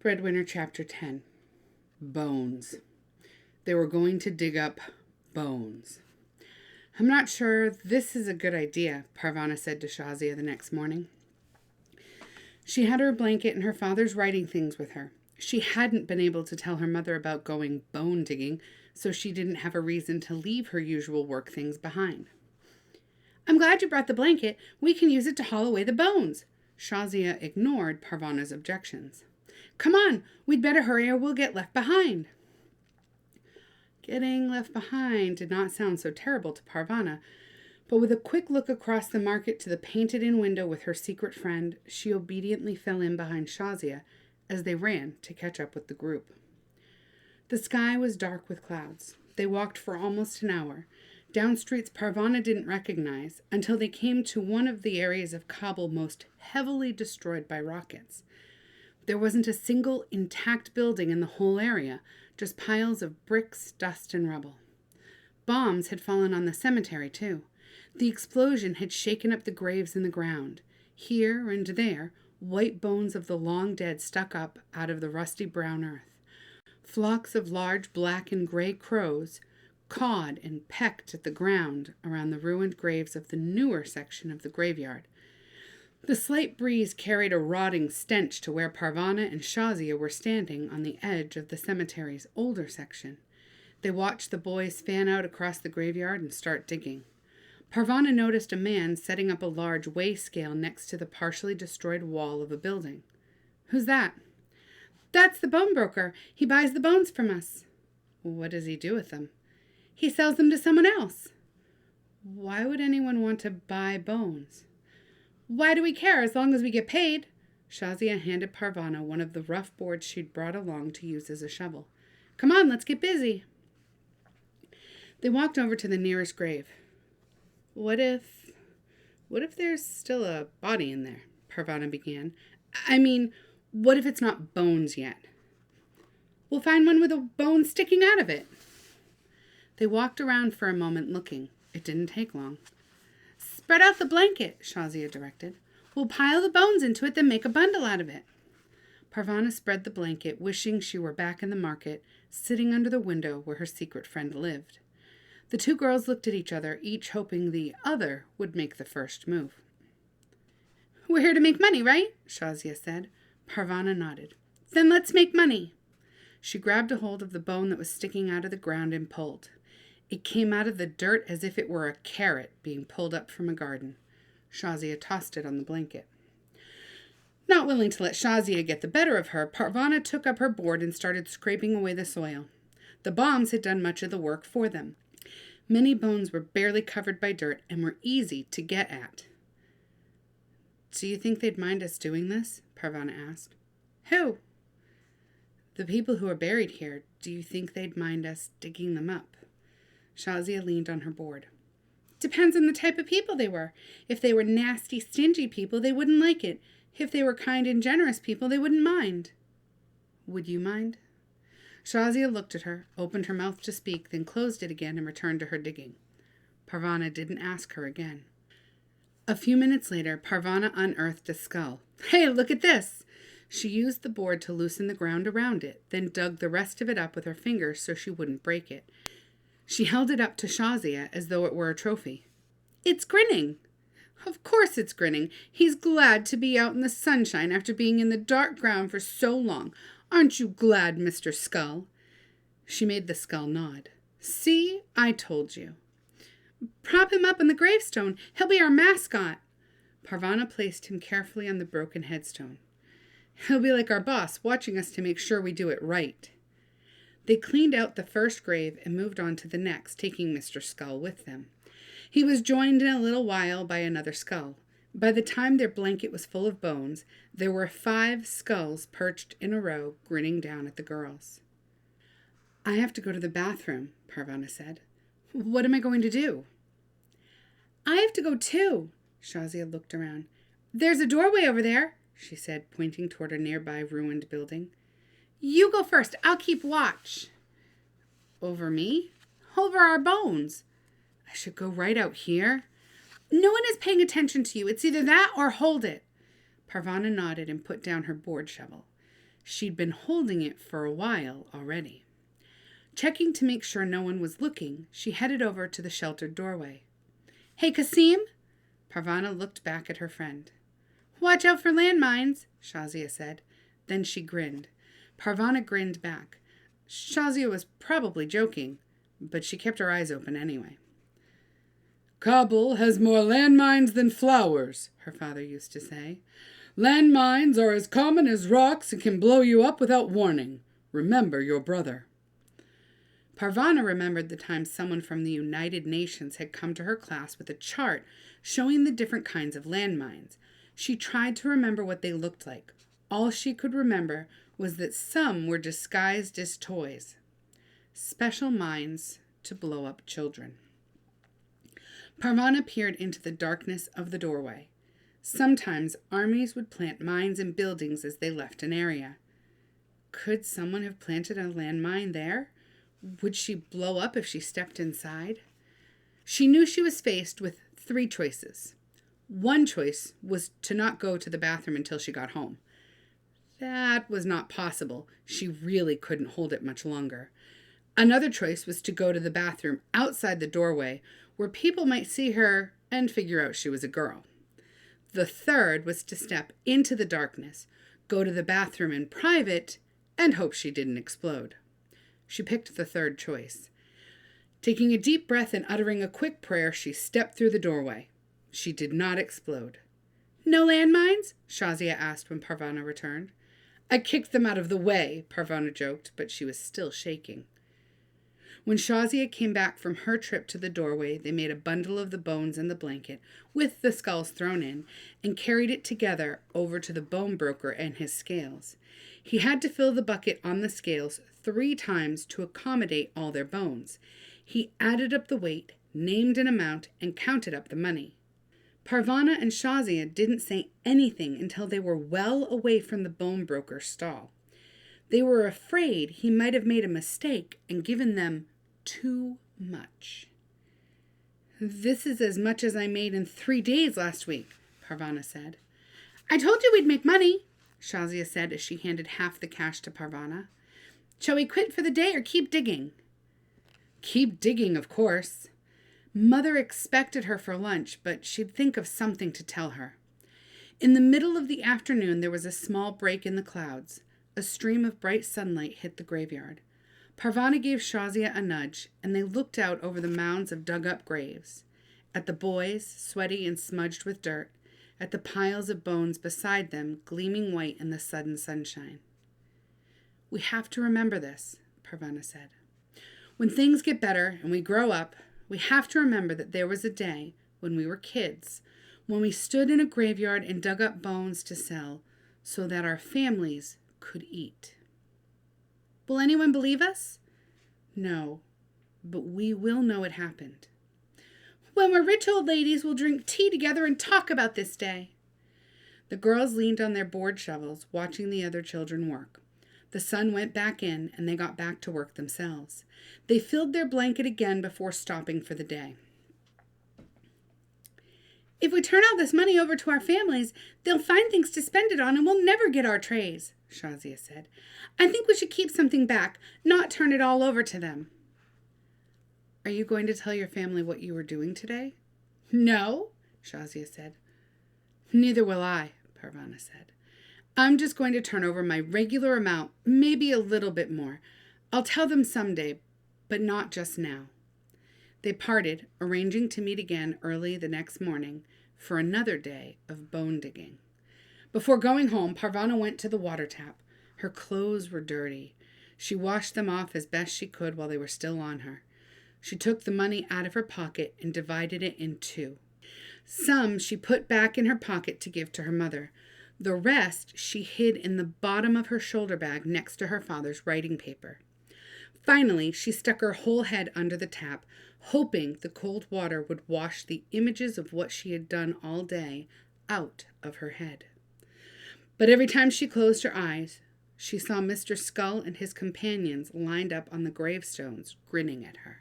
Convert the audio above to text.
Breadwinner Chapter 10. Bones. They were going to dig up bones. I'm not sure this is a good idea, Parvana said to Shazia the next morning. She had her blanket and her father's writing things with her. She hadn't been able to tell her mother about going bone digging, so she didn't have a reason to leave her usual work things behind. I'm glad you brought the blanket. We can use it to haul away the bones. Shazia ignored Parvana's objections. Come on, we'd better hurry or we'll get left behind. Getting left behind did not sound so terrible to Parvana, but with a quick look across the market to the painted-in window with her secret friend, she obediently fell in behind Shazia as they ran to catch up with the group. The sky was dark with clouds. They walked for almost an hour, down streets Parvana didn't recognize, until they came to one of the areas of Kabul most heavily destroyed by rockets. There wasn't a single intact building in the whole area, just piles of bricks, dust, and rubble. Bombs had fallen on the cemetery, too. The explosion had shaken up the graves in the ground. Here and there, white bones of the long dead stuck up out of the rusty brown earth. Flocks of large black and gray crows cawed and pecked at the ground around the ruined graves of the newer section of the graveyard. The slight breeze carried a rotting stench to where Parvana and Shazia were standing on the edge of the cemetery's older section. They watched the boys fan out across the graveyard and start digging. Parvana noticed a man setting up a large weigh scale next to the partially destroyed wall of a building. Who's that? That's the bone broker. He buys the bones from us. What does he do with them? He sells them to someone else. Why would anyone want to buy bones? Why do we care as long as we get paid? Shazia handed Parvana one of the rough boards she'd brought along to use as a shovel. Come on, let's get busy. They walked over to the nearest grave. What if there's still a body in there? Parvana began. What if it's not bones yet? We'll find one with a bone sticking out of it. They walked around for a moment looking. It didn't take long. Spread out the blanket, Shazia directed. We'll pile the bones into it, then make a bundle out of it. Parvana spread the blanket, wishing she were back in the market, sitting under the window where her secret friend lived. The two girls looked at each other, each hoping the other would make the first move. We're here to make money, right? Shazia said. Parvana nodded. Then let's make money. She grabbed a hold of the bone that was sticking out of the ground and pulled. It came out of the dirt as if it were a carrot being pulled up from a garden. Shazia tossed it on the blanket. Not willing to let Shazia get the better of her, Parvana took up her board and started scraping away the soil. The bombs had done much of the work for them. Many bones were barely covered by dirt and were easy to get at. Do you think they'd mind us doing this? Parvana asked. Who? The people who are buried here. Do you think they'd mind us digging them up? Shazia leaned on her board. Depends on the type of people they were. If they were nasty, stingy people, they wouldn't like it. If they were kind and generous people, they wouldn't mind. Would you mind? Shazia looked at her, opened her mouth to speak, then closed it again and returned to her digging. Parvana didn't ask her again. A few minutes later, Parvana unearthed a skull. Hey, look at this! She used the board to loosen the ground around it, then dug the rest of it up with her fingers so she wouldn't break it. She held it up to Shazia as though it were a trophy. It's grinning. Of course it's grinning. He's glad to be out in the sunshine after being in the dark ground for so long. Aren't you glad, Mr. Skull? She made the skull nod. See, I told you. Prop him up on the gravestone. He'll be our mascot. Parvana placed him carefully on the broken headstone. He'll be like our boss, watching us to make sure we do it right. They cleaned out the first grave and moved on to the next, taking Mr. Skull with them. He was joined in a little while by another skull. By the time their blanket was full of bones, there were 5 skulls perched in a row, grinning down at the girls. I have to go to the bathroom, Parvana said. What am I going to do? I have to go too. Shazia looked around. There's a doorway over there, she said, pointing toward a nearby ruined building. You go first. I'll keep watch. Over me? Over our bones. I should go right out here. No one is paying attention to you. It's either that or hold it. Parvana nodded and put down her board shovel. She'd been holding it for a while already. Checking to make sure no one was looking, she headed over to the sheltered doorway. "Hey, Kasim!" Parvana looked back at her friend. "Watch out for landmines," Shazia said. Then she grinned. Parvana grinned back. Shazia was probably joking, but she kept her eyes open anyway. "Kabul has more landmines than flowers," her father used to say. "Landmines are as common as rocks and can blow you up without warning. Remember your brother." Parvana remembered the time someone from the United Nations had come to her class with a chart showing the different kinds of landmines. She tried to remember what they looked like. All she could remember was that some were disguised as toys. Special mines to blow up children. Parvana peered into the darkness of the doorway. Sometimes armies would plant mines in buildings as they left an area. Could someone have planted a landmine there? Would she blow up if she stepped inside? She knew she was faced with 3 choices. One choice was to not go to the bathroom until she got home. That was not possible. She really couldn't hold it much longer. Another choice was to go to the bathroom outside the doorway where people might see her and figure out she was a girl. The third was to step into the darkness, go to the bathroom in private, and hope she didn't explode. She picked the third choice. Taking a deep breath and uttering a quick prayer, she stepped through the doorway. She did not explode. "No landmines?" Shazia asked when Parvana returned. "I kicked them out of the way," Parvana joked, but she was still shaking. When Shazia came back from her trip to the doorway, they made a bundle of the bones and the blanket, with the skulls thrown in, and carried it together over to the bone broker and his scales. He had to fill the bucket on the scales 3 times to accommodate all their bones. He added up the weight, named an amount, and counted up the money. Parvana and Shazia didn't say anything until they were well away from the bone broker's stall. They were afraid he might have made a mistake and given them too much. "This is as much as I made in 3 days last week," Parvana said. "I told you we'd make money," Shazia said as she handed half the cash to Parvana. "Shall we quit for the day or keep digging?" "Keep digging, of course." Mother expected her for lunch, but she'd think of something to tell her. In the middle of the afternoon, there was a small break in the clouds. A stream of bright sunlight hit the graveyard. Parvana gave Shazia a nudge, and they looked out over the mounds of dug-up graves, at the boys, sweaty and smudged with dirt, at the piles of bones beside them, gleaming white in the sudden sunshine. "We have to remember this," Parvana said. "When things get better and we grow up, we have to remember that there was a day when we were kids, when we stood in a graveyard and dug up bones to sell so that our families could eat." "Will anyone believe us?" "No, but we will know it happened." "When we're rich old ladies, we'll drink tea together and talk about this day." The girls leaned on their board shovels, watching the other children work. The sun went back in, and they got back to work themselves. They filled their blanket again before stopping for the day. "If we turn all this money over to our families, they'll find things to spend it on and we'll never get our trays," Shazia said. "I think we should keep something back, not turn it all over to them." "Are you going to tell your family what you were doing today?" "No," Shazia said. "Neither will I," Parvana said. "I'm just going to turn over my regular amount, maybe a little bit more. I'll tell them someday, but not just now." They parted, arranging to meet again early the next morning for another day of bone digging. Before going home, Parvana went to the water tap. Her clothes were dirty. She washed them off as best she could while they were still on her. She took the money out of her pocket and divided it in 2. Some she put back in her pocket to give to her mother. The rest she hid in the bottom of her shoulder bag next to her father's writing paper. Finally, she stuck her whole head under the tap, hoping the cold water would wash the images of what she had done all day out of her head. But every time she closed her eyes, she saw Mr. Skull and his companions lined up on the gravestones, grinning at her.